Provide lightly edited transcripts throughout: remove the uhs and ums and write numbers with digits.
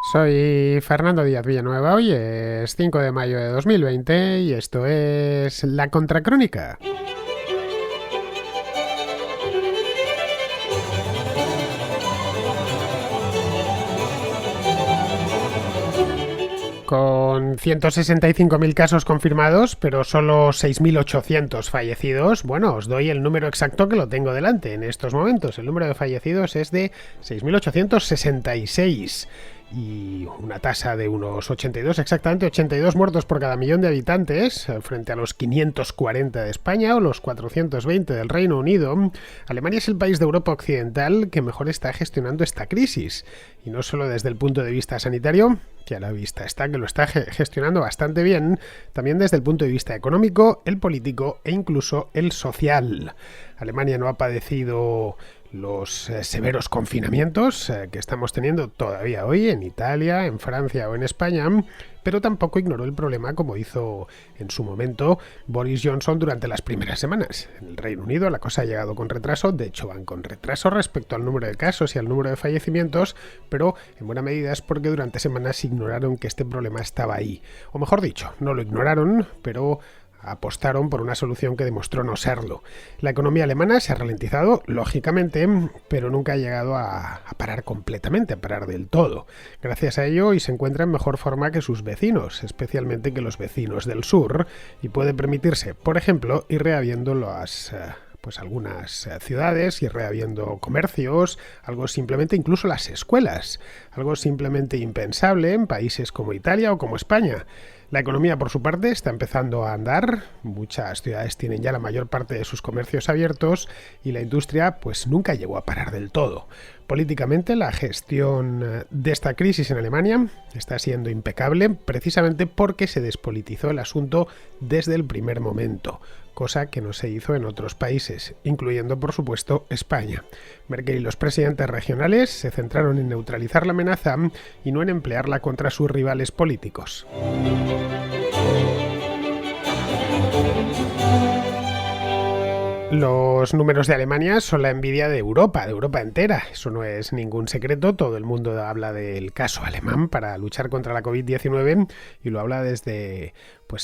Soy Fernando Díaz Villanueva, hoy es 5 de mayo de 2020 y esto es La Contracrónica. Con 165.000 casos confirmados, pero solo 6.800 fallecidos. Bueno, os doy el número exacto que lo tengo delante en estos momentos. El número de fallecidos es de 6.866 y una tasa de unos 82, exactamente 82 muertos por cada millón de habitantes, frente a los 540 de España o los 420 del Reino Unido. Alemania es el país de Europa Occidental que mejor está gestionando esta crisis, y no solo desde el punto de vista sanitario, que a la vista está que lo está gestionando bastante bien, también desde el punto de vista económico, el político e incluso el social. Alemania no ha padecido los severos confinamientos que estamos teniendo todavía hoy en Italia, en Francia o en España, pero tampoco ignoró el problema como hizo en su momento Boris Johnson durante las primeras semanas. En el Reino Unido la cosa ha llegado con retraso, de hecho van con retraso respecto al número de casos y al número de fallecimientos, pero en buena medida es porque durante semanas ignoraron que este problema estaba ahí. O mejor dicho, no lo ignoraron, pero apostaron por una solución que demostró no serlo. La economía alemana se ha ralentizado, lógicamente, pero nunca ha llegado a parar completamente, a parar del todo. Gracias a ello, hoy se encuentra en mejor forma que sus vecinos, especialmente que los vecinos del sur, y puede permitirse, por ejemplo, ir reaviendo algunas ciudades, ir reaviendo comercios, algo simplemente, incluso las escuelas, algo simplemente impensable en países como Italia o como España. La economía, por su parte, está empezando a andar. Muchas ciudades tienen ya la mayor parte de sus comercios abiertos y la industria pues nunca llegó a parar del todo. Políticamente, la gestión de esta crisis en Alemania está siendo impecable precisamente porque se despolitizó el asunto desde el primer momento, cosa que no se hizo en otros países, incluyendo por supuesto España. Merkel y los presidentes regionales se centraron en neutralizar la amenaza y no en emplearla contra sus rivales políticos. Los números de Alemania son la envidia de Europa entera. Eso no es ningún secreto. Todo el mundo habla del caso alemán para luchar contra la COVID-19 y lo habla desde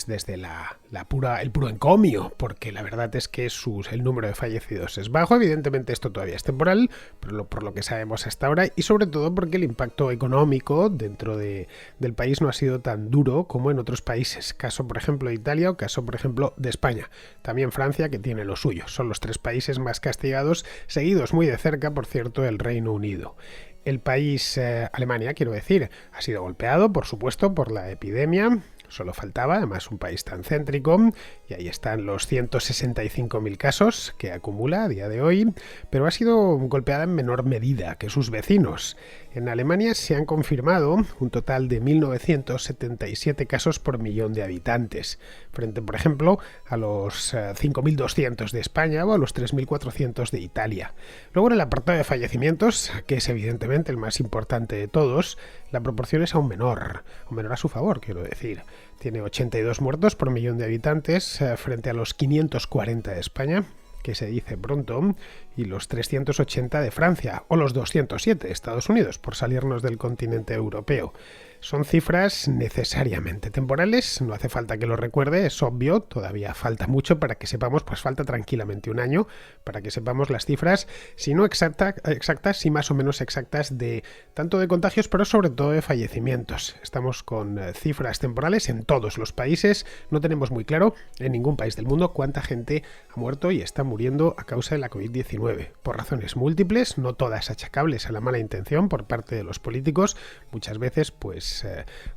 el puro encomio, porque la verdad es que el número de fallecidos es bajo. Evidentemente esto todavía es temporal, por lo que sabemos hasta ahora, y sobre todo porque el impacto económico dentro del país no ha sido tan duro como en otros países. Caso, por ejemplo, de Italia o caso, por ejemplo, de España. También Francia, que tiene lo suyo. Son los tres países más castigados, seguidos muy de cerca, por cierto, del Reino Unido. El país, Alemania, quiero decir, ha sido golpeado, por supuesto, por la epidemia. Solo faltaba, además, un país tan céntrico, y ahí están los 165.000 casos que acumula a día de hoy, pero ha sido golpeada en menor medida que sus vecinos. En Alemania se han confirmado un total de 1.977 casos por millón de habitantes, frente, por ejemplo, a los 5.200 de España o a los 3.400 de Italia. Luego, en el apartado de fallecimientos, que es evidentemente el más importante de todos, la proporción es aún menor a su favor, quiero decir. Tiene 82 muertos por millón de habitantes frente a los 540 de España, que se dice pronto, y los 380 de Francia, o los 207 de Estados Unidos, por salirnos del continente europeo. Son cifras necesariamente temporales, no hace falta que lo recuerde, es obvio, todavía falta mucho para que sepamos, pues falta tranquilamente un año para que sepamos las cifras, si no exactas, si más o menos exactas, de tanto de contagios, pero sobre todo de fallecimientos. Estamos con cifras temporales en todos los países, no tenemos muy claro en ningún país del mundo cuánta gente ha muerto y está muriendo a causa de la COVID-19, por razones múltiples, no todas achacables a la mala intención por parte de los políticos. Muchas veces pues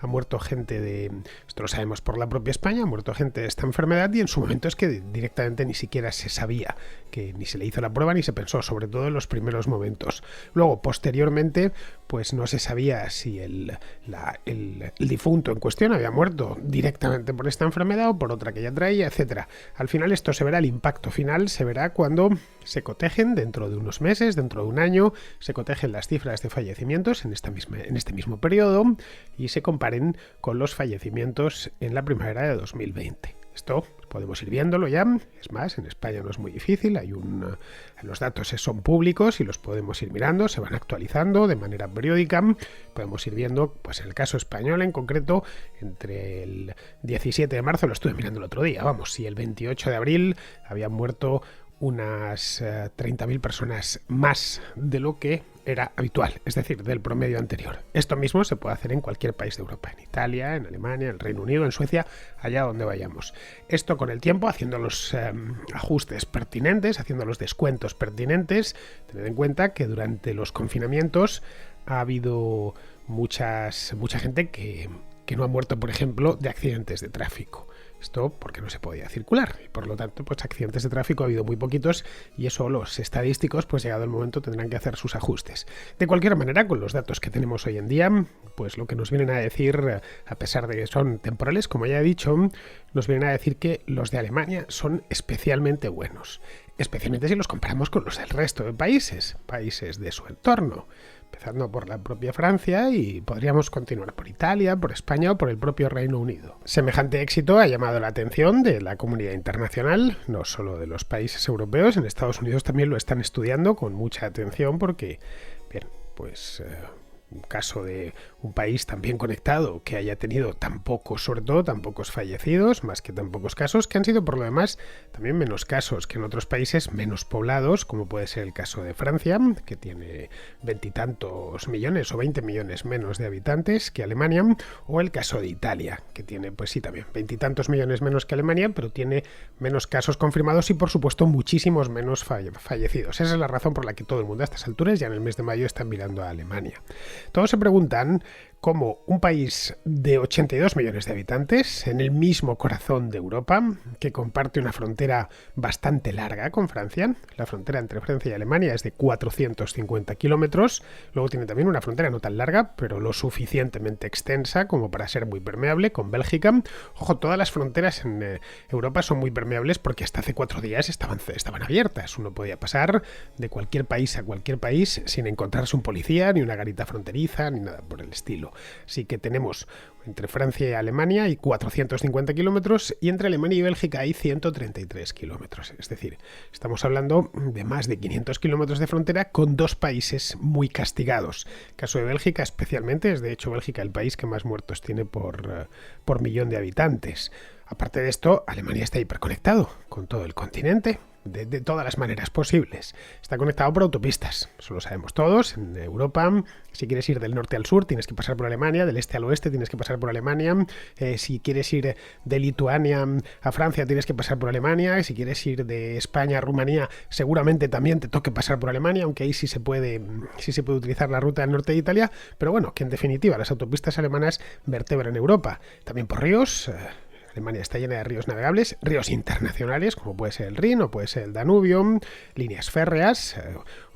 ha muerto gente esto lo sabemos por la propia España, ha muerto gente de esta enfermedad, y en su momento es que directamente ni siquiera se sabía, que ni se le hizo la prueba ni se pensó, sobre todo en los primeros momentos. Luego, posteriormente, pues no se sabía si el difunto en cuestión había muerto directamente por esta enfermedad o por otra que ya traía, etcétera. Al final esto se verá, el impacto final se verá cuando se cotejen dentro de unos meses, dentro de un año, se cotejen las cifras de fallecimientos en este mismo periodo y se comparen con los fallecimientos en la primavera de 2020. Esto podemos ir viéndolo ya. Es más, en España no es muy difícil. Los datos son públicos y los podemos ir mirando. Se van actualizando de manera periódica. Podemos ir viendo, pues en el caso español en concreto, entre el 17 de marzo, lo estuve mirando el otro día, y el 28 de abril habían muerto unas 30.000 personas más de lo que era habitual, es decir, del promedio anterior. Esto mismo se puede hacer en cualquier país de Europa, en Italia, en Alemania, en el Reino Unido, en Suecia, allá donde vayamos. Esto con el tiempo, haciendo los ajustes pertinentes, haciendo los descuentos pertinentes. Tened en cuenta que durante los confinamientos ha habido mucha gente que no ha muerto, por ejemplo, de accidentes de tráfico. Esto porque no se podía circular y por lo tanto pues accidentes de tráfico ha habido muy poquitos, y eso los estadísticos pues llegado el momento tendrán que hacer sus ajustes. De cualquier manera, con los datos que tenemos hoy en día, pues lo que nos vienen a decir, a pesar de que son temporales, como ya he dicho, nos vienen a decir que los de Alemania son especialmente buenos, especialmente si los comparamos con los del resto de países de su entorno, empezando por la propia Francia, y podríamos continuar por Italia, por España o por el propio Reino Unido. Semejante éxito ha llamado la atención de la comunidad internacional, no solo de los países europeos. En Estados Unidos también lo están estudiando con mucha atención porque, bien, pues un caso de un país tan bien conectado que haya tenido tan pocos, sobre todo tan pocos fallecidos, más que tan pocos casos, que han sido por lo demás también menos casos que en otros países menos poblados, como puede ser el caso de Francia, que tiene 20 y tantos millones o 20 millones menos de habitantes que Alemania, o el caso de Italia, que tiene, pues sí, también 20 y tantos millones menos que Alemania, pero tiene menos casos confirmados y por supuesto muchísimos menos fallecidos. Esa es la razón por la que todo el mundo a estas alturas, ya en el mes de mayo, está mirando a Alemania. Todos se preguntan cómo un país de 82 millones de habitantes, en el mismo corazón de Europa, que comparte una frontera bastante larga con Francia, la frontera entre Francia y Alemania es de 450 kilómetros, luego tiene también una frontera no tan larga, pero lo suficientemente extensa como para ser muy permeable con Bélgica. Ojo, todas las fronteras en Europa son muy permeables porque hasta hace 4 días estaban abiertas. Uno podía pasar de cualquier país a cualquier país sin encontrarse un policía, ni una garita fronteriza, ni nada por el estilo. Así que tenemos entre Francia y Alemania hay 450 kilómetros y entre Alemania y Bélgica hay 133 kilómetros. Es decir, estamos hablando de más de 500 kilómetros de frontera con dos países muy castigados. El caso de Bélgica especialmente, es de hecho Bélgica el país que más muertos tiene por millón de habitantes. Aparte de esto, Alemania está hiperconectado con todo el continente. De todas las maneras posibles. Está conectado por autopistas, eso lo sabemos todos. En Europa, si quieres ir del norte al sur, tienes que pasar por Alemania, del este al oeste tienes que pasar por Alemania, si quieres ir de Lituania a Francia tienes que pasar por Alemania, si quieres ir de España a Rumanía seguramente también te toque pasar por Alemania, aunque ahí sí se puede utilizar la ruta del norte de Italia, pero bueno, que en definitiva las autopistas alemanas vertebran Europa, también por ríos. Alemania está llena de ríos navegables, ríos internacionales, como puede ser el Rin o puede ser el Danubio, líneas férreas.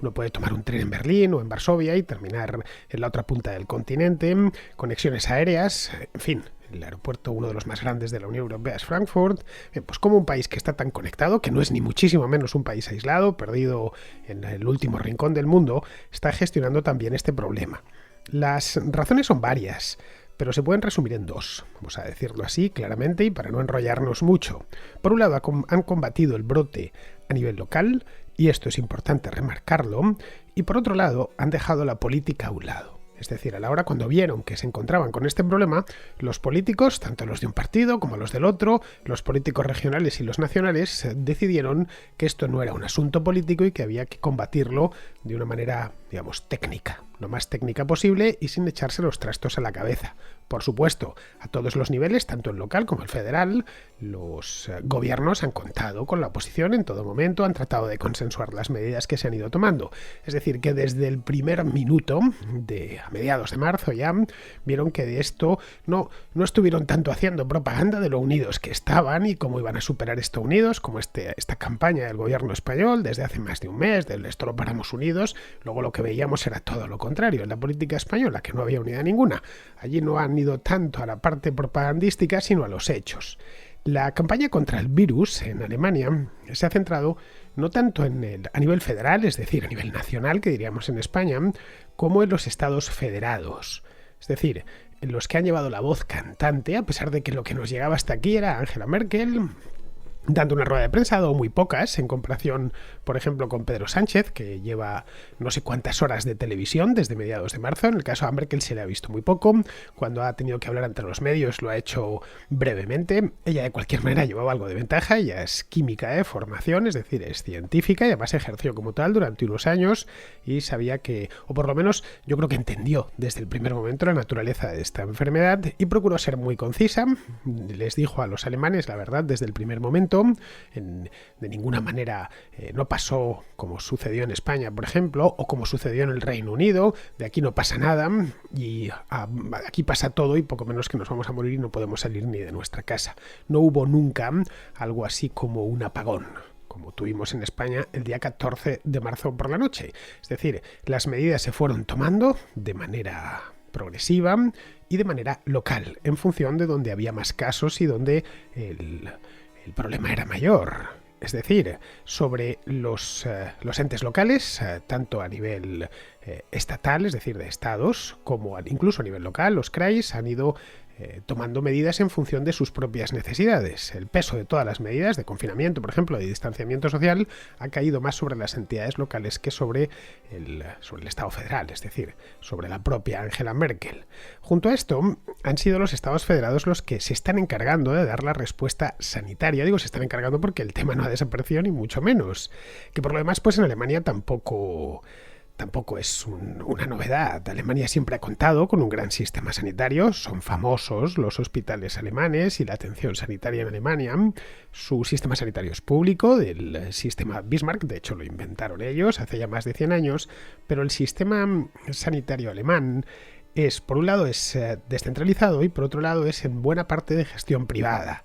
Uno puede tomar un tren en Berlín o en Varsovia y terminar en la otra punta del continente, conexiones aéreas, en fin. El aeropuerto, uno de los más grandes de la Unión Europea, es Frankfurt. Pues como un país que está tan conectado, que no es ni muchísimo menos un país aislado, perdido en el último rincón del mundo, está gestionando también este problema. Las razones son varias, pero se pueden resumir en dos, vamos a decirlo así claramente y para no enrollarnos mucho. Por un lado, han combatido el brote a nivel local, y esto es importante remarcarlo, y por otro lado, han dejado la política a un lado. Es decir, a la hora cuando vieron que se encontraban con este problema, los políticos, tanto los de un partido como los del otro, los políticos regionales y los nacionales, decidieron que esto no era un asunto político y que había que combatirlo de una manera, digamos, técnica, lo más técnica posible y sin echarse los trastos a la cabeza. Por supuesto, a todos los niveles, tanto el local como el federal, los gobiernos han contado con la oposición en todo momento, han tratado de consensuar las medidas que se han ido tomando. Es decir, que desde el primer minuto, a mediados de marzo ya, vieron que de esto no estuvieron tanto haciendo propaganda de lo unidos que estaban y cómo iban a superar esto unidos, como esta campaña del gobierno español desde hace más de un mes, del esto lo paramos unidos. Luego lo que veíamos era todo lo contrario en la política española, que no había unidad ninguna. Allí no han ido tanto a la parte propagandística, sino a los hechos. La campaña contra el virus en Alemania se ha centrado no tanto a nivel federal, es decir, a nivel nacional, que diríamos en España, como en los estados federados. Es decir, los que han llevado la voz cantante, a pesar de que lo que nos llegaba hasta aquí era Angela Merkel dando una rueda de prensa, ha dado muy pocas en comparación, por ejemplo, con Pedro Sánchez, que lleva no sé cuántas horas de televisión desde mediados de marzo. En el caso de Merkel se le ha visto muy poco. Cuando ha tenido que hablar ante los medios lo ha hecho brevemente. Ella de cualquier manera llevaba algo de ventaja. Ella es química de formación, es decir, es científica y además ejerció como tal durante unos años y sabía que, o por lo menos yo creo que entendió desde el primer momento la naturaleza de esta enfermedad y procuró ser muy concisa. Les dijo a los alemanes la verdad desde el primer momento. De ninguna manera no pasó como sucedió en España, por ejemplo, o como sucedió en el Reino Unido, de aquí no pasa nada y aquí pasa todo y poco menos que nos vamos a morir y no podemos salir ni de nuestra casa. No hubo nunca algo así como un apagón, como tuvimos en España el día 14 de marzo por la noche. Es decir, las medidas se fueron tomando de manera progresiva y de manera local, en función de donde había más casos y donde el problema era mayor. Es decir, sobre los entes locales, tanto a nivel estatal, es decir, de estados, como incluso a nivel local, los Kreis han ido tomando medidas en función de sus propias necesidades. El peso de todas las medidas de confinamiento, por ejemplo, de distanciamiento social, ha caído más sobre las entidades locales que sobre el Estado federal, es decir, sobre la propia Angela Merkel. Junto a esto, han sido los Estados federados los que se están encargando de dar la respuesta sanitaria. Digo, se están encargando porque el tema no ha desaparecido ni mucho menos. Que por lo demás, pues en Alemania tampoco es una novedad. Alemania siempre ha contado con un gran sistema sanitario. Son famosos los hospitales alemanes y la atención sanitaria en Alemania. Su sistema sanitario es público, del sistema Bismarck, de hecho lo inventaron ellos hace ya más de 100 años, pero el sistema sanitario alemán por un lado es descentralizado y por otro lado es en buena parte de gestión privada.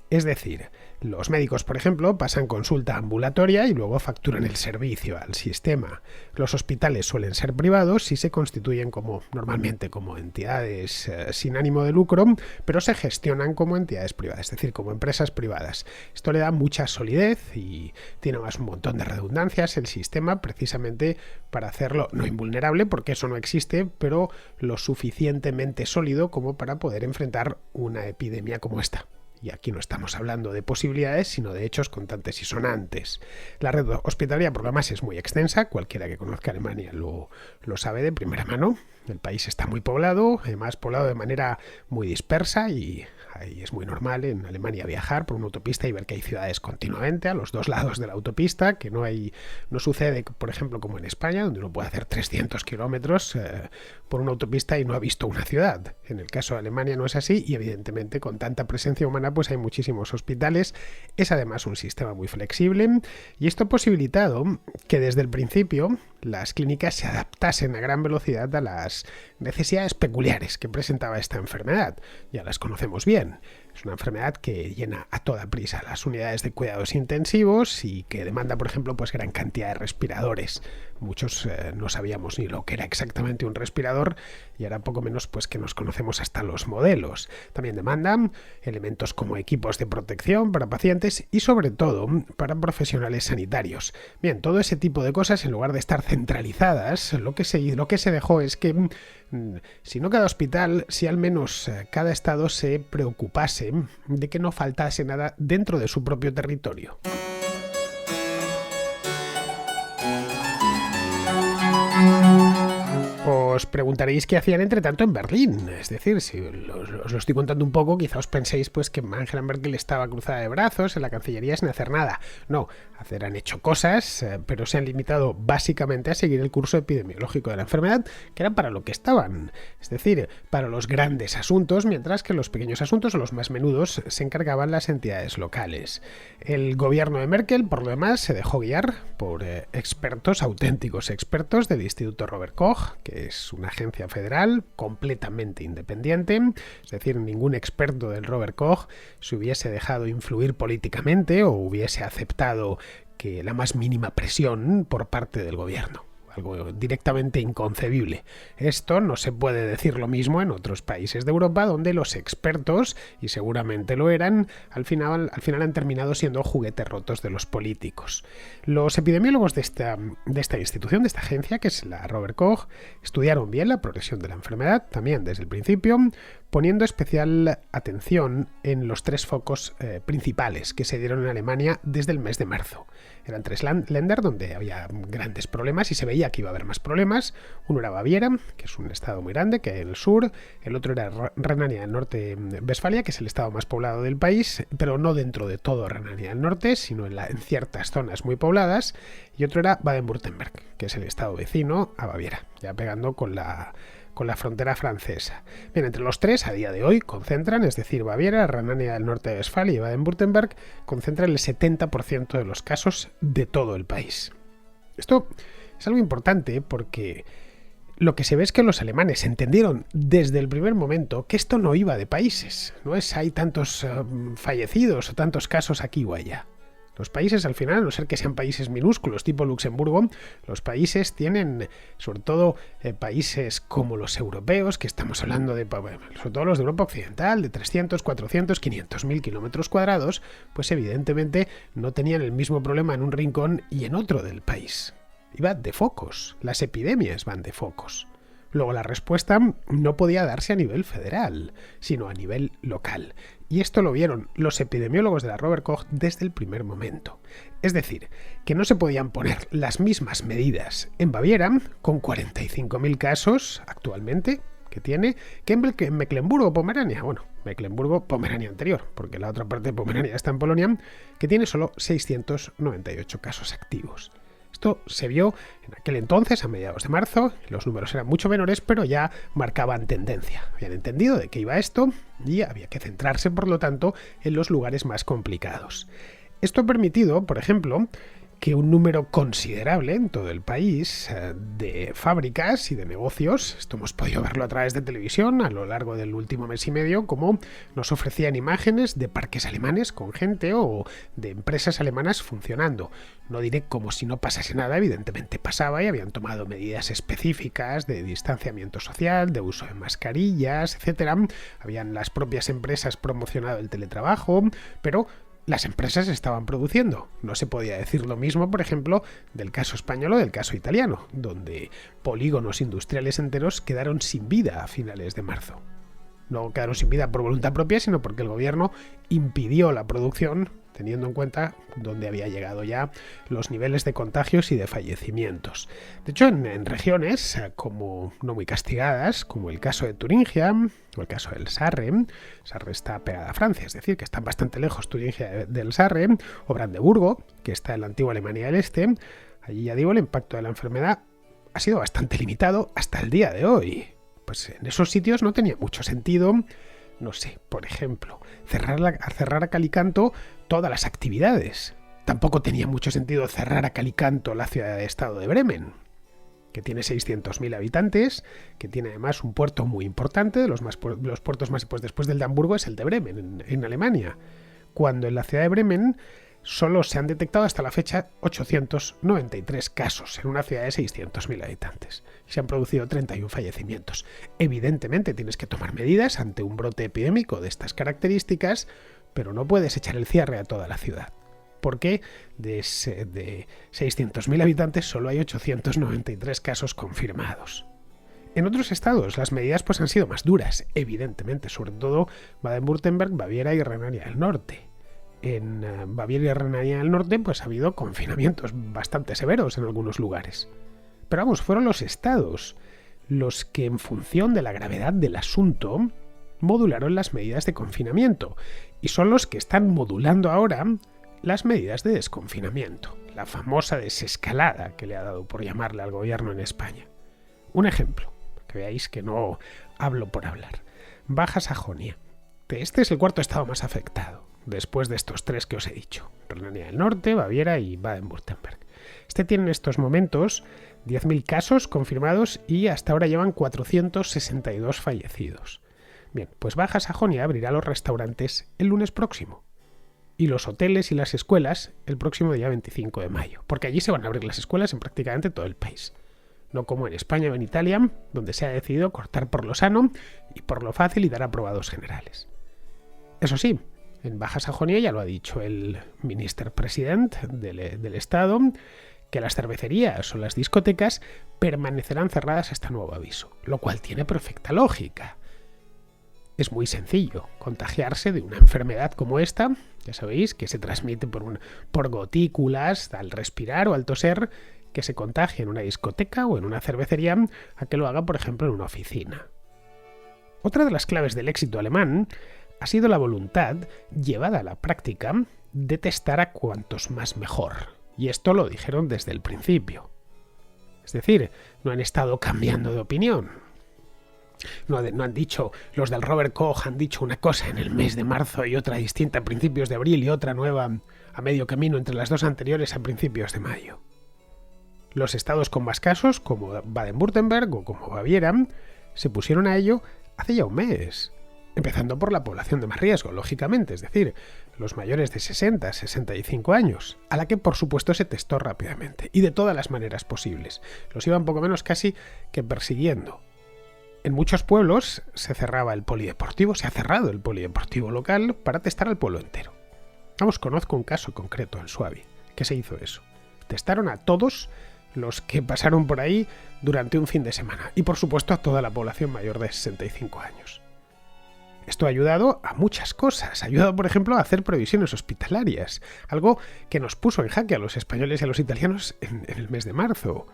Es decir, los médicos, por ejemplo, pasan consulta ambulatoria y luego facturan el servicio al sistema. Los hospitales suelen ser privados y se constituyen normalmente como entidades sin ánimo de lucro, pero se gestionan como entidades privadas, es decir, como empresas privadas. Esto le da mucha solidez y tiene más un montón de redundancias el sistema, precisamente para hacerlo no invulnerable, porque eso no existe, pero lo suficientemente sólido como para poder enfrentar una epidemia como esta. Y aquí no estamos hablando de posibilidades, sino de hechos contantes y sonantes. La red hospitalaria, por lo demás, es muy extensa. Cualquiera que conozca Alemania lo sabe de primera mano. El país está muy poblado, además poblado de manera muy dispersa y ahí es muy normal en Alemania viajar por una autopista y ver que hay ciudades continuamente a los dos lados de la autopista, que no sucede, por ejemplo, como en España, donde uno puede hacer 300 kilómetros por una autopista y no ha visto una ciudad. En el caso de Alemania no es así y evidentemente con tanta presencia humana pues hay muchísimos hospitales. Es además un sistema muy flexible y esto ha posibilitado que desde el principio las clínicas se adaptasen a gran velocidad a las necesidades peculiares que presentaba esta enfermedad. Ya las conocemos bien. Es una enfermedad que llena a toda prisa las unidades de cuidados intensivos y que demanda, por ejemplo, pues gran cantidad de respiradores. Muchos no sabíamos ni lo que era exactamente un respirador y ahora poco menos pues que nos conocemos hasta los modelos. También demandan elementos como equipos de protección para pacientes y sobre todo para profesionales sanitarios. Bien, todo ese tipo de cosas en lugar de estar centralizadas, lo que se dejó es que si no cada hospital, si al menos cada estado se preocupase de que no faltase nada dentro de su propio territorio. Os preguntaréis qué hacían entre tanto en Berlín. Es decir, si os lo estoy contando un poco, quizá os penséis pues que Angela Merkel estaba cruzada de brazos en la Cancillería sin hacer nada. No, han hecho cosas, pero se han limitado básicamente a seguir el curso epidemiológico de la enfermedad, que era para lo que estaban. Es decir, para los grandes asuntos, mientras que los pequeños asuntos o los más menudos se encargaban las entidades locales. El gobierno de Merkel, por lo demás, se dejó guiar por expertos, auténticos expertos del Instituto Robert Koch, que es una agencia federal completamente independiente, es decir, ningún experto del Robert Koch se hubiese dejado influir políticamente o hubiese aceptado que la más mínima presión por parte del gobierno. algo directamente inconcebible. Esto no se puede decir lo mismo en otros países de Europa donde los expertos, y seguramente lo eran, al final han terminado siendo juguetes rotos de los políticos. Los epidemiólogos de esta institución, de esta agencia, que es la Robert Koch, estudiaron bien la progresión de la enfermedad, también desde el principio, poniendo especial atención en los 3 focos principales que se dieron en Alemania desde el mes de marzo. Eran 3 Länder donde había grandes problemas y se veía que iba a haber más problemas. Uno era Baviera, que es un estado muy grande, que hay en el sur. El otro era Renania del Norte-Westfalia, que es el estado más poblado del país, pero no dentro de todo Renania del Norte, sino en ciertas zonas muy pobladas. Y otro era Baden-Württemberg, que es el estado vecino a Baviera, ya pegando con la frontera francesa. Bien, entre los 3 a día de hoy concentran, es decir, Baviera, Renania del Norte-Westfalia y Baden-Württemberg, concentran el 70% de los casos de todo el país. Esto es algo importante porque lo que se ve es que los alemanes entendieron desde el primer momento que esto no iba de países, no es hay tantos fallecidos o tantos casos aquí o allá. Los países, al final, a no ser que sean países minúsculos, tipo Luxemburgo, los países tienen, sobre todo países como los europeos, que estamos hablando de, sobre todo los de Europa Occidental, de 300, 400, 500.000 kilómetros cuadrados, pues evidentemente no tenían el mismo problema en un rincón y en otro del país. Iba de focos, las epidemias van de focos. Luego la respuesta no podía darse a nivel federal, sino a nivel local. Y esto lo vieron los epidemiólogos de la Robert Koch desde el primer momento. Es decir, que no se podían poner las mismas medidas en Baviera, con 45.000 casos actualmente que tiene, que en Mecklemburgo-Pomerania. Bueno, Mecklemburgo-Pomerania anterior, porque la otra parte de Pomerania está en Polonia, que tiene solo 698 casos activos. Esto se vio en aquel entonces, a mediados de marzo, los números eran mucho menores, pero ya marcaban tendencia. Habían entendido de qué iba esto y había que centrarse, por lo tanto, en los lugares más complicados. Esto ha permitido, por ejemplo, que un número considerable en todo el país de fábricas y de negocios, esto hemos podido verlo a través de televisión a lo largo del último mes y medio, como nos ofrecían imágenes de parques alemanes con gente o de empresas alemanas funcionando. No diré como si no pasase nada, evidentemente pasaba y habían tomado medidas específicas de distanciamiento social, de uso de mascarillas, etc. Habían las propias empresas promocionado el teletrabajo, pero las empresas estaban produciendo. No se podía decir lo mismo, por ejemplo, del caso español o del caso italiano, donde polígonos industriales enteros quedaron sin vida a finales de marzo. No quedaron sin vida por voluntad propia, sino porque el gobierno impidió la producción, teniendo en cuenta dónde había llegado ya los niveles de contagios y de fallecimientos. De hecho, en regiones como no muy castigadas, como el caso de Turingia o el caso del Sarre está pegada a Francia, es decir, que están bastante lejos Turingia del Sarre, o Brandeburgo, que está en la antigua Alemania del Este, allí ya digo, el impacto de la enfermedad ha sido bastante limitado hasta el día de hoy. Pues en esos sitios no tenía mucho sentido, no sé, por ejemplo, cerrar a cal y canto todas las actividades. Tampoco tenía mucho sentido cerrar a cal y canto la ciudad-estado de Bremen, que tiene 600.000 habitantes, que tiene además un puerto muy importante, los puertos más, pues después del de Hamburgo es el de Bremen, en Alemania, cuando en la ciudad de Bremen solo se han detectado hasta la fecha 893 casos en una ciudad de 600.000 habitantes. Y se han producido 31 fallecimientos. Evidentemente tienes que tomar medidas ante un brote epidémico de estas características, pero no puedes echar el cierre a toda la ciudad. Porque de 600.000 habitantes solo hay 893 casos confirmados. En otros estados las medidas pues han sido más duras, evidentemente, sobre todo Baden-Württemberg, Baviera y Renania del Norte. En Baviera y Renania del Norte pues ha habido confinamientos bastante severos en algunos lugares. Pero vamos, fueron los estados los que, en función de la gravedad del asunto, modularon las medidas de confinamiento, y son los que están modulando ahora las medidas de desconfinamiento, la famosa desescalada que le ha dado por llamarle al gobierno en España. Un ejemplo, que veáis que no hablo por hablar. Baja Sajonia. Este es el cuarto estado más afectado, después de estos 3 que os he dicho, Renania del Norte, Baviera y Baden-Württemberg. Este tiene en estos momentos 10.000 casos confirmados y hasta ahora llevan 462 fallecidos. Bien, pues Baja Sajonia abrirá los restaurantes el lunes próximo y los hoteles y las escuelas el próximo día 25 de mayo, porque allí se van a abrir las escuelas en prácticamente todo el país. no como en España o en Italia, donde se ha decidido cortar por lo sano y por lo fácil y dar aprobados generales. Eso sí, en Baja Sajonia ya lo ha dicho el minister president del Estado, que las cervecerías o las discotecas permanecerán cerradas hasta nuevo aviso, lo cual tiene perfecta lógica. Es muy sencillo contagiarse de una enfermedad como esta, ya sabéis, que se transmite por gotículas al respirar o al toser, que se contagie en una discoteca o en una cervecería, a que lo haga, por ejemplo, en una oficina. Otra de las claves del éxito alemán ha sido la voluntad, llevada a la práctica, de testar a cuantos más mejor. Y esto lo dijeron desde el principio. Es decir, no han estado cambiando de opinión. No han dicho, los del Robert Koch han dicho una cosa en el mes de marzo y otra distinta a principios de abril y otra nueva a medio camino entre las dos anteriores a principios de mayo. Los estados con más casos, como Baden-Württemberg o como Baviera, se pusieron a ello hace ya un mes, empezando por la población de más riesgo, lógicamente, es decir, los mayores de 60 a 65 años, a la que por supuesto se testó rápidamente y de todas las maneras posibles. Los iban poco menos casi que persiguiendo. En muchos pueblos se cerraba el polideportivo, se ha cerrado el polideportivo local para testar al pueblo entero. Vamos, conozco un caso concreto en Suabi, que se hizo eso. Testaron a todos los que pasaron por ahí durante un fin de semana y por supuesto a toda la población mayor de 65 años. Esto ha ayudado a muchas cosas. Ha ayudado, por ejemplo, a hacer previsiones hospitalarias, algo que nos puso en jaque a los españoles y a los italianos en el mes de marzo.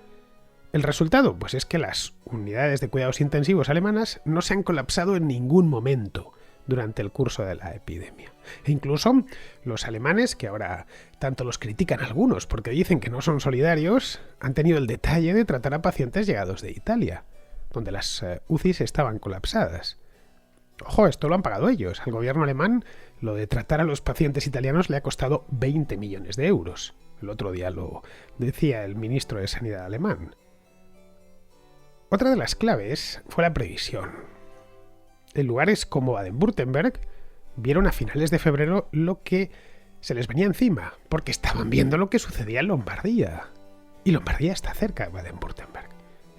¿El resultado? Pues es que las unidades de cuidados intensivos alemanas no se han colapsado en ningún momento durante el curso de la epidemia. E incluso los alemanes, que ahora tanto los critican algunos porque dicen que no son solidarios, han tenido el detalle de tratar a pacientes llegados de Italia, donde las UCIs estaban colapsadas. Ojo, esto lo han pagado ellos. Al gobierno alemán lo de tratar a los pacientes italianos le ha costado 20 millones de euros. El otro día lo decía el ministro de Sanidad alemán. Otra de las claves fue la previsión. En lugares como Baden-Württemberg vieron a finales de febrero lo que se les venía encima, porque estaban viendo lo que sucedía en Lombardía. Y Lombardía está cerca de Baden-Württemberg.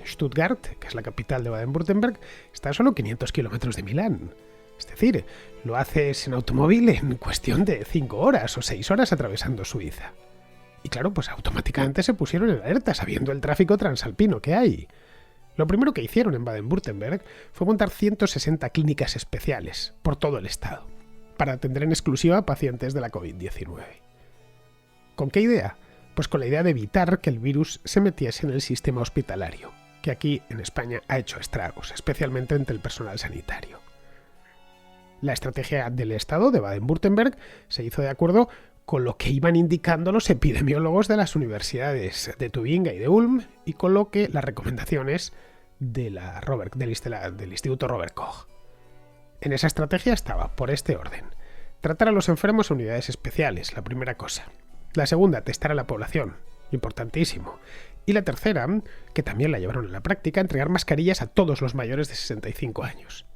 Stuttgart, que es la capital de Baden-Württemberg, está a solo 500 kilómetros de Milán. Es decir, lo haces en automóvil en cuestión de 5 horas o 6 horas atravesando Suiza. Y claro, pues automáticamente se pusieron en alerta sabiendo el tráfico transalpino que hay. Lo primero que hicieron en Baden-Württemberg fue montar 160 clínicas especiales por todo el estado, para atender en exclusiva a pacientes de la COVID-19. ¿Con qué idea? Pues con la idea de evitar que el virus se metiese en el sistema hospitalario, que aquí en España ha hecho estragos, especialmente entre el personal sanitario. La estrategia del Estado de Baden-Württemberg se hizo de acuerdo con lo que iban indicando los epidemiólogos de las universidades de Tubinga y de Ulm y con lo que las recomendaciones del Instituto Robert Koch. En esa estrategia estaba, por este orden, tratar a los enfermos en unidades especiales, la primera cosa. La segunda, testar a la población, importantísimo. Y la tercera, que también la llevaron a la práctica, entregar mascarillas a todos los mayores de 65 años.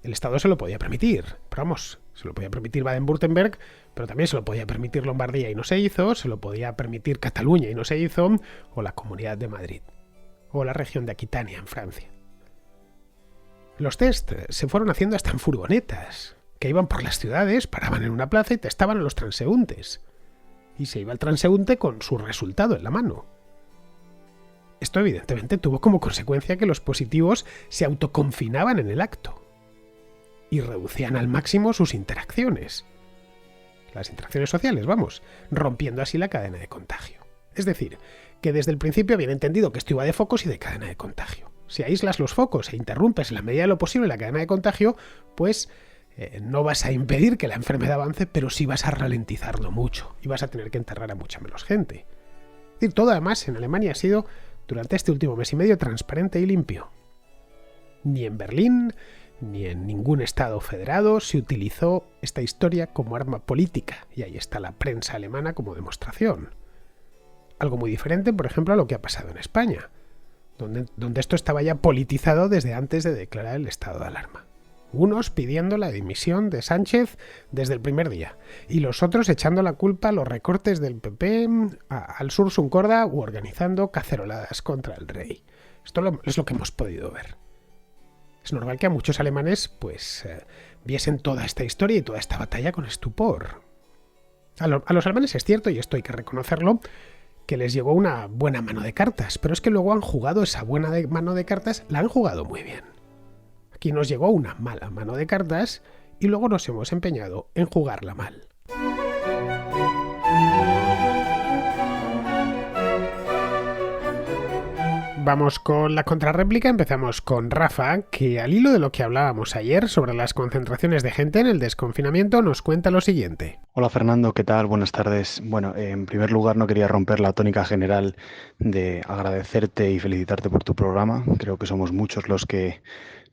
El Estado se lo podía permitir, pero vamos, se lo podía permitir Baden-Württemberg, pero también se lo podía permitir Lombardía y no se hizo, se lo podía permitir Cataluña y no se hizo, o la Comunidad de Madrid, o la región de Aquitania en Francia. Los test se fueron haciendo hasta en furgonetas, que iban por las ciudades, paraban en una plaza y testaban a los transeúntes. Y se iba el transeúnte con su resultado en la mano. Esto evidentemente tuvo como consecuencia que los positivos se autoconfinaban en el acto y reducían al máximo sus interacciones. Las interacciones sociales, vamos, rompiendo así la cadena de contagio. Es decir, que desde el principio habían entendido que esto iba de focos y de cadena de contagio. Si aíslas los focos e interrumpes en la medida de lo posible la cadena de contagio, pues no vas a impedir que la enfermedad avance, pero sí vas a ralentizarlo mucho y vas a tener que enterrar a mucha menos gente. Es decir, todo además en Alemania ha sido, durante este último mes y medio, transparente y limpio. Ni en Berlín ni en ningún estado federado se utilizó esta historia como arma política, y ahí está la prensa alemana como demostración. Algo muy diferente, por ejemplo, a lo que ha pasado en España, donde esto estaba ya politizado desde antes de declarar el estado de alarma. Unos pidiendo la dimisión de Sánchez desde el primer día y los otros echando la culpa a los recortes del PP, al Sursum Corda u organizando caceroladas contra el rey. Esto es lo que hemos podido ver. Es normal que a muchos alemanes viesen toda esta historia y toda esta batalla con estupor. A los alemanes es cierto, y esto hay que reconocerlo, que les llegó una buena mano de cartas, pero es que luego han jugado esa buena mano de cartas, la han jugado muy bien. Aquí nos llegó una mala mano de cartas y luego nos hemos empeñado en jugarla mal. Vamos con la contrarréplica, empezamos con Rafa, que al hilo de lo que hablábamos ayer sobre las concentraciones de gente en el desconfinamiento nos cuenta lo siguiente. Hola Fernando, ¿qué tal? Buenas tardes. Bueno, en primer lugar no quería romper la tónica general de agradecerte y felicitarte por tu programa. Creo que somos muchos los que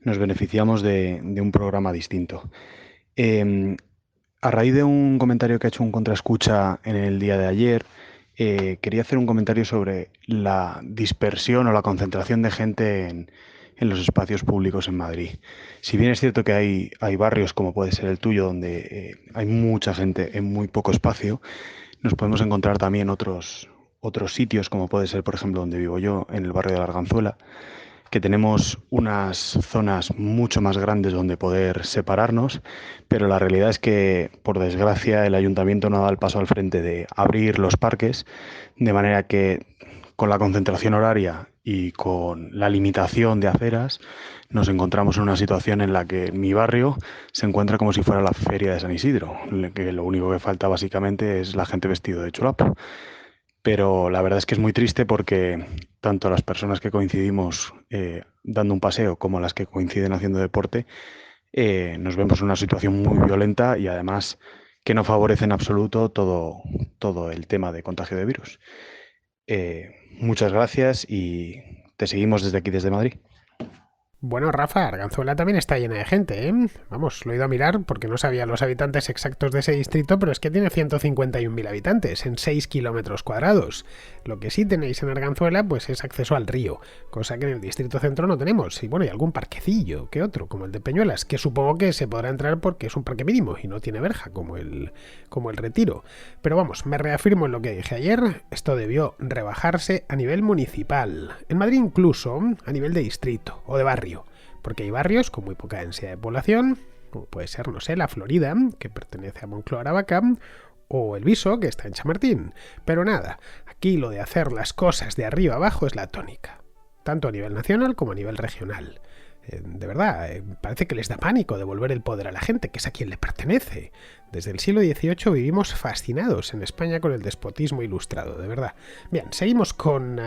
nos beneficiamos de un programa distinto. Eh, a raíz de un comentario que ha hecho un contraescucha en el día de ayer, quería hacer un comentario sobre la dispersión o la concentración de gente en los espacios públicos en Madrid. Si bien es cierto que hay barrios como puede ser el tuyo, donde hay mucha gente en muy poco espacio, nos podemos encontrar también otros sitios, como puede ser, por ejemplo, donde vivo yo, en el barrio de la Arganzuela, que tenemos unas zonas mucho más grandes donde poder separarnos, pero la realidad es que, por desgracia, el ayuntamiento no da el paso al frente de abrir los parques, de manera que con la concentración horaria y con la limitación de aceras, nos encontramos en una situación en la que mi barrio se encuentra como si fuera la feria de San Isidro, que lo único que falta básicamente es la gente vestido de chulapo. Pero la verdad es que es muy triste porque tanto las personas que coincidimos dando un paseo como las que coinciden haciendo deporte, nos vemos en una situación muy violenta y además que no favorece en absoluto todo el tema de contagio de virus. Muchas gracias y te seguimos desde aquí, desde Madrid. Bueno, Rafa, Arganzuela también está llena de gente, ¿eh? Vamos, lo he ido a mirar porque no sabía los habitantes exactos de ese distrito, pero es que tiene 151.000 habitantes en 6 kilómetros cuadrados. Lo que sí tenéis en Arganzuela, pues es acceso al río, cosa que en el distrito centro no tenemos. Y bueno, y algún parquecillo que otro, como el de Peñuelas, que supongo que se podrá entrar porque es un parque mínimo y no tiene verja, como el Retiro. Pero vamos, me reafirmo en lo que dije ayer, esto debió rebajarse a nivel municipal. En Madrid incluso a nivel de distrito o de barrio. Porque hay barrios con muy poca densidad de población, como puede ser, no sé, La Florida, que pertenece a Moncloa Aravaca, o El Viso, que está en Chamartín. Pero nada, aquí lo de hacer las cosas de arriba abajo es la tónica, tanto a nivel nacional como a nivel regional. De verdad, parece que les da pánico devolver el poder a la gente, que es a quien le pertenece. Desde el siglo XVIII vivimos fascinados en España con el despotismo ilustrado, de verdad. Bien, seguimos con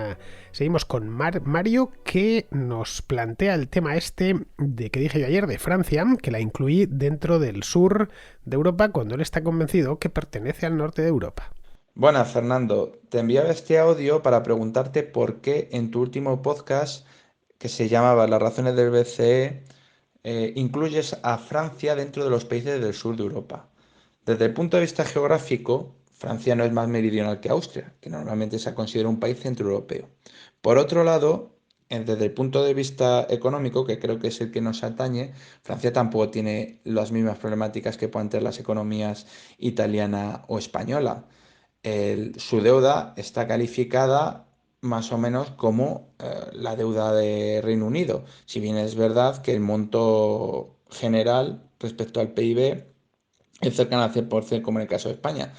Mario, que nos plantea el tema este de que dije yo ayer de Francia, que la incluí dentro del sur de Europa cuando él está convencido que pertenece al norte de Europa. Buenas, Fernando. Te enviaba este audio para preguntarte por qué en tu último podcast, que se llamaba Las razones del BCE, incluyes a Francia dentro de los países del sur de Europa. Desde el punto de vista geográfico, Francia no es más meridional que Austria, que normalmente se considera un país centroeuropeo. Por otro lado, desde el punto de vista económico, que creo que es el que nos atañe, Francia tampoco tiene las mismas problemáticas que puedan tener las economías italiana o española. Su deuda está calificada más o menos como la deuda de Reino Unido, si bien es verdad que el monto general respecto al PIB es cercano al 100% como en el caso de España.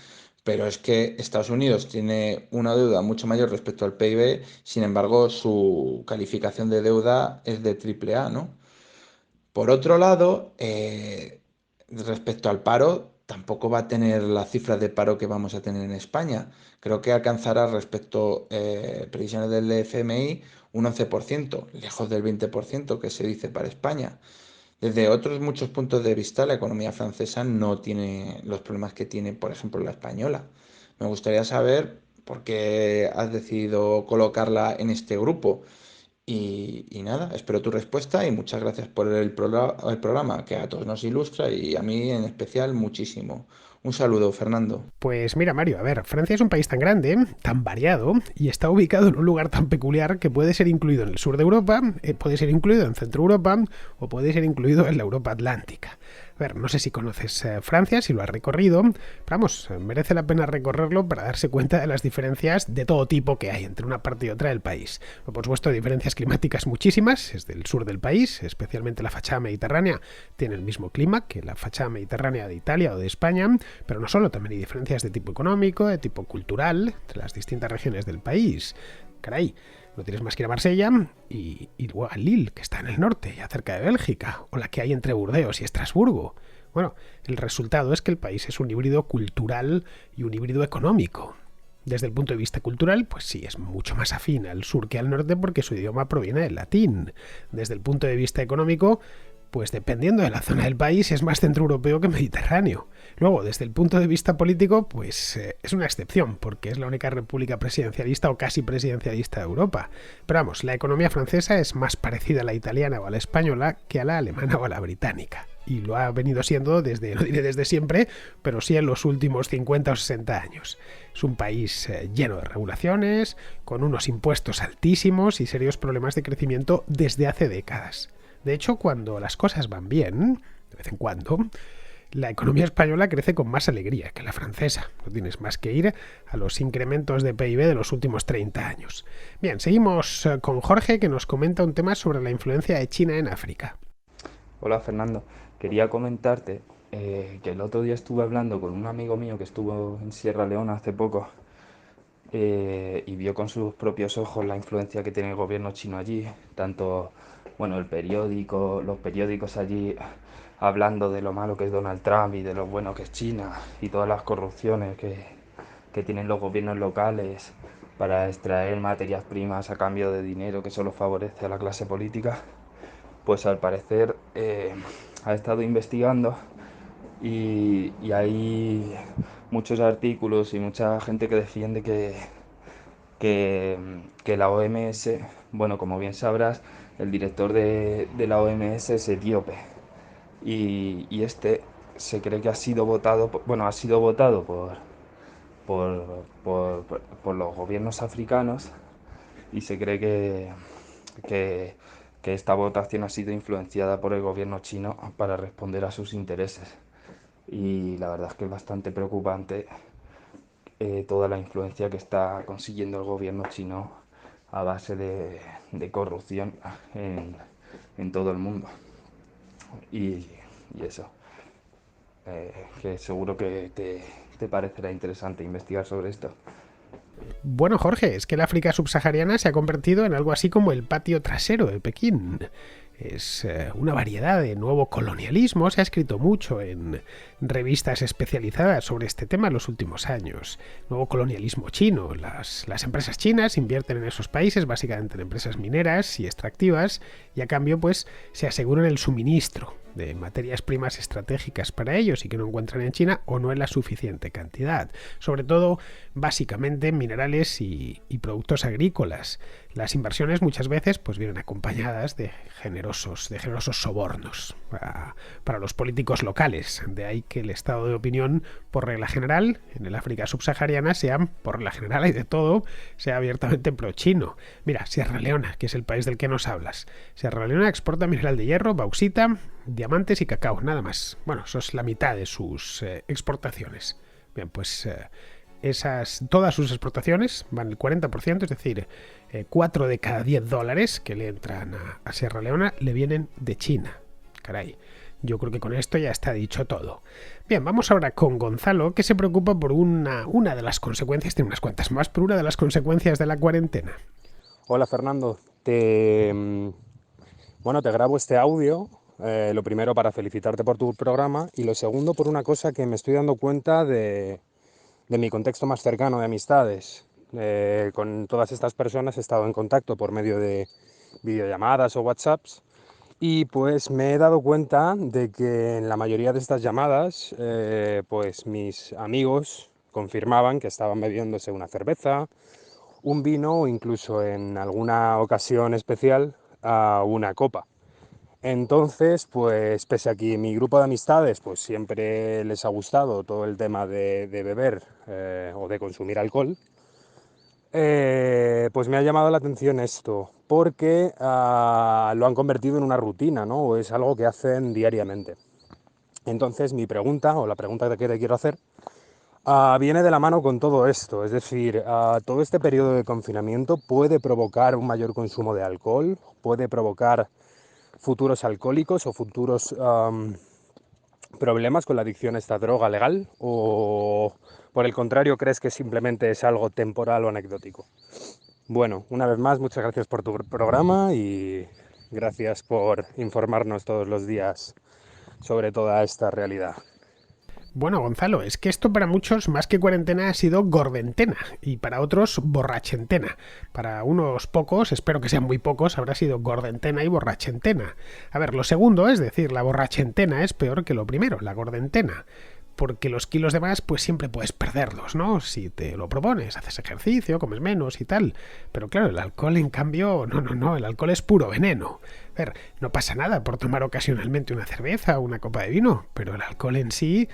Pero es que Estados Unidos tiene una deuda mucho mayor respecto al PIB, sin embargo su calificación de deuda es de triple A, ¿no? Por otro lado, respecto al paro, tampoco va a tener las cifras de paro que vamos a tener en España. Creo que alcanzará respecto previsiones del FMI un 11%, lejos del 20% que se dice para España. Desde otros muchos puntos de vista, la economía francesa no tiene los problemas que tiene, por ejemplo, la española. Me gustaría saber por qué has decidido colocarla en este grupo. Y nada, espero tu respuesta y muchas gracias por el programa que a todos nos ilustra y a mí en especial muchísimo. Un saludo, Fernando. Pues mira, Mario, a ver, Francia es un país tan grande, tan variado, y está ubicado en un lugar tan peculiar que puede ser incluido en el sur de Europa, puede ser incluido en Centro Europa o puede ser incluido en la Europa Atlántica. A ver, no sé si conoces Francia, si lo has recorrido, pero vamos, merece la pena recorrerlo para darse cuenta de las diferencias de todo tipo que hay entre una parte y otra del país. Por supuesto, diferencias climáticas muchísimas, es del sur del país, especialmente la fachada mediterránea tiene el mismo clima que la fachada mediterránea de Italia o de España, pero no solo, también hay diferencias de tipo económico, de tipo cultural, entre las distintas regiones del país. Caray, no tienes más que ir a Marsella y luego a Lille, que está en el norte, ya cerca de Bélgica, o la que hay entre Burdeos y Estrasburgo. Bueno, el resultado es que el país es un híbrido cultural y un híbrido económico. Desde el punto de vista cultural, pues sí, es mucho más afín al sur que al norte porque su idioma proviene del latín. Desde el punto de vista económico, pues dependiendo de la zona del país es más centroeuropeo que mediterráneo. Luego, desde el punto de vista político, pues es una excepción, porque es la única república presidencialista o casi presidencialista de Europa. Pero vamos, la economía francesa es más parecida a la italiana o a la española que a la alemana o a la británica. Y lo ha venido siendo desde, no diré desde siempre, pero sí en los últimos 50 o 60 años. Es un país lleno de regulaciones, con unos impuestos altísimos y serios problemas de crecimiento desde hace décadas. De hecho, cuando las cosas van bien, de vez en cuando, la economía española crece con más alegría que la francesa. No tienes más que ir a los incrementos de PIB de los últimos 30 años. Bien, seguimos con Jorge, que nos comenta un tema sobre la influencia de China en África. Hola Fernando, quería comentarte que el otro día estuve hablando con un amigo mío que estuvo en Sierra Leona hace poco y vio con sus propios ojos la influencia que tiene el gobierno chino allí, tanto, bueno, los periódicos allí hablando de lo malo que es Donald Trump y de lo bueno que es China y todas las corrupciones que tienen los gobiernos locales para extraer materias primas a cambio de dinero que solo favorece a la clase política. Pues al parecer ha estado investigando y hay muchos artículos y mucha gente que defiende que la OMS, bueno, como bien sabrás, el director de la OMS es etíope y este se cree que ha sido votado, bueno, ha sido votado por los gobiernos africanos y se cree que, que esta votación ha sido influenciada por el gobierno chino para responder a sus intereses. Y la verdad es que es bastante preocupante toda la influencia que está consiguiendo el gobierno chino a base de corrupción en todo el mundo. Y eso, que seguro que te parecerá interesante investigar sobre esto. Bueno, Jorge, es que el África subsahariana se ha convertido en algo así como el patio trasero de Pekín. Es una variedad de nuevo colonialismo, se ha escrito mucho en revistas especializadas sobre este tema en los últimos años. Nuevo colonialismo chino, las empresas chinas invierten en esos países, básicamente en empresas mineras y extractivas, y a cambio pues se aseguran el suministro de materias primas estratégicas para ellos y que no encuentran en China o no en la suficiente cantidad. Sobre todo, básicamente, minerales y productos agrícolas. Las inversiones muchas veces pues vienen acompañadas de generosos sobornos para los políticos locales. De ahí que el estado de opinión, por regla general, en el África subsahariana sea, por regla general y de todo, sea abiertamente pro-chino. Mira, Sierra Leona, que es el país del que nos hablas. Sierra Leona exporta mineral de hierro, bauxita, diamantes y cacao, nada más. Bueno, eso es la mitad de sus exportaciones. Bien, pues todas sus exportaciones van el 40%, es decir, 4 de cada 10 dólares que le entran a Sierra Leona le vienen de China. Caray, yo creo que con esto ya está dicho todo. Bien, vamos ahora con Gonzalo, que se preocupa por una de las consecuencias, tiene unas cuantas más, pero una de las consecuencias de la cuarentena. Hola Fernando, te grabo este audio, lo primero para felicitarte por tu programa y lo segundo por una cosa que me estoy dando cuenta de mi contexto más cercano de amistades. Con todas estas personas he estado en contacto por medio de videollamadas o WhatsApps y pues me he dado cuenta de que en la mayoría de estas llamadas pues mis amigos confirmaban que estaban bebiéndose una cerveza, un vino o incluso en alguna ocasión especial una copa. Entonces, pues pese a que mi grupo de amistades pues siempre les ha gustado todo el tema de beber o de consumir alcohol, pues me ha llamado la atención esto, porque lo han convertido en una rutina, ¿no? O es algo que hacen diariamente. Entonces, mi pregunta, o la pregunta que te quiero hacer, viene de la mano con todo esto. Es decir, todo este periodo de confinamiento puede provocar un mayor consumo de alcohol, puede provocar futuros alcohólicos o futuros problemas con la adicción a esta droga legal, o por el contrario crees que simplemente es algo temporal o anecdótico. Bueno, una vez más, muchas gracias por tu programa y gracias por informarnos todos los días sobre toda esta realidad. Bueno, Gonzalo, es que esto para muchos, más que cuarentena, ha sido gordentena y para otros borrachentena. Para unos pocos, espero que sean muy pocos, habrá sido gordentena y borrachentena. A ver, lo segundo, es decir, la borrachentena es peor que lo primero, la gordentena. Porque los kilos de más, pues siempre puedes perderlos, ¿no? Si te lo propones, haces ejercicio, comes menos y tal. Pero claro, el alcohol, en cambio, no, el alcohol es puro veneno. A ver, no pasa nada por tomar ocasionalmente una cerveza o una copa de vino, pero el alcohol en sí,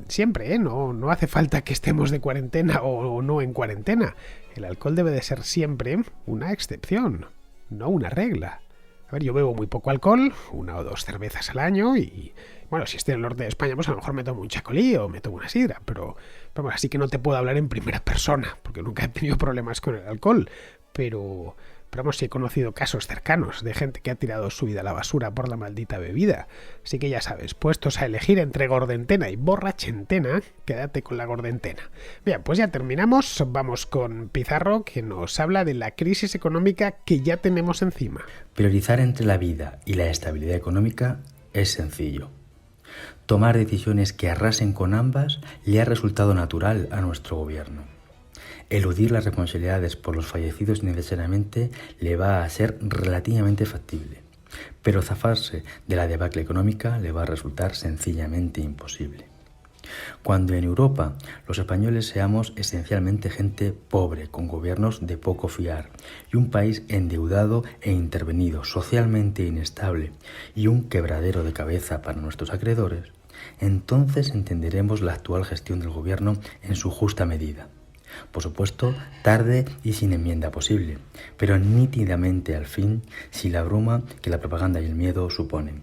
siempre, ¿eh? No hace falta que estemos de cuarentena o no en cuarentena. El alcohol debe de ser siempre una excepción, no una regla. A ver, yo bebo muy poco alcohol, 1 o 2 cervezas al año y, bueno, si estoy en el norte de España, pues a lo mejor me tomo un chacolí o me tomo una sidra, pero bueno, así que no te puedo hablar en primera persona, porque nunca he tenido problemas con el alcohol, pero vamos, sí he conocido casos cercanos de gente que ha tirado su vida a la basura por la maldita bebida. Así que ya sabes, puestos a elegir entre gordentena y borrachentena, quédate con la gordentena. Bien, pues ya terminamos, vamos con Pizarro, que nos habla de la crisis económica que ya tenemos encima. Priorizar entre la vida y la estabilidad económica es sencillo. Tomar decisiones que arrasen con ambas le ha resultado natural a nuestro gobierno. Eludir las responsabilidades por los fallecidos necesariamente le va a ser relativamente factible, pero zafarse de la debacle económica le va a resultar sencillamente imposible. Cuando en Europa los españoles seamos esencialmente gente pobre, con gobiernos de poco fiar, y un país endeudado e intervenido, socialmente inestable y un quebradero de cabeza para nuestros acreedores, entonces entenderemos la actual gestión del gobierno en su justa medida. Por supuesto, tarde y sin enmienda posible, pero nítidamente al fin, sin la bruma que la propaganda y el miedo suponen.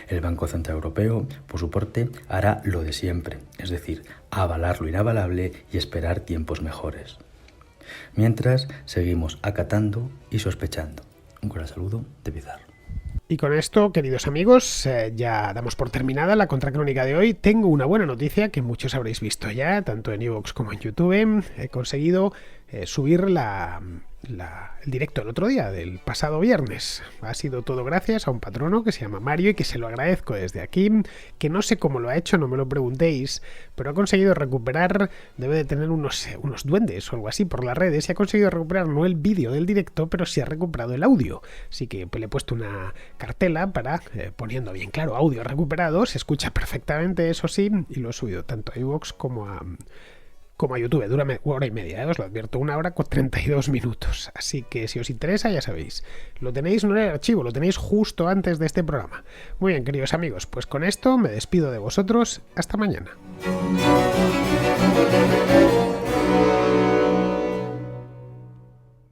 El Banco Central Europeo, por su parte, hará lo de siempre, es decir, avalar lo inavalable y esperar tiempos mejores. Mientras, seguimos acatando y sospechando. Un cordial saludo de Pizarro. Y con esto, queridos amigos, ya damos por terminada la contracrónica de hoy. Tengo una buena noticia que muchos habréis visto ya, tanto en iVoox como en YouTube. He conseguido subir el directo el otro día, del pasado viernes. Ha sido todo gracias a un patrono que se llama Mario y que se lo agradezco desde aquí, que no sé cómo lo ha hecho, no me lo preguntéis, pero ha conseguido recuperar, debe de tener unos duendes o algo así por las redes, y ha conseguido recuperar no el vídeo del directo, pero sí ha recuperado el audio. Así que pues, le he puesto una cartela para, poniendo bien claro, audio recuperado, se escucha perfectamente, eso sí, y lo he subido tanto a iVoox como a YouTube. Dura 1h30, os lo advierto, 1 hora con 32 minutos. Así que si os interesa, ya sabéis, lo tenéis no en el archivo, lo tenéis justo antes de este programa. Muy bien, queridos amigos, pues con esto me despido de vosotros. Hasta mañana.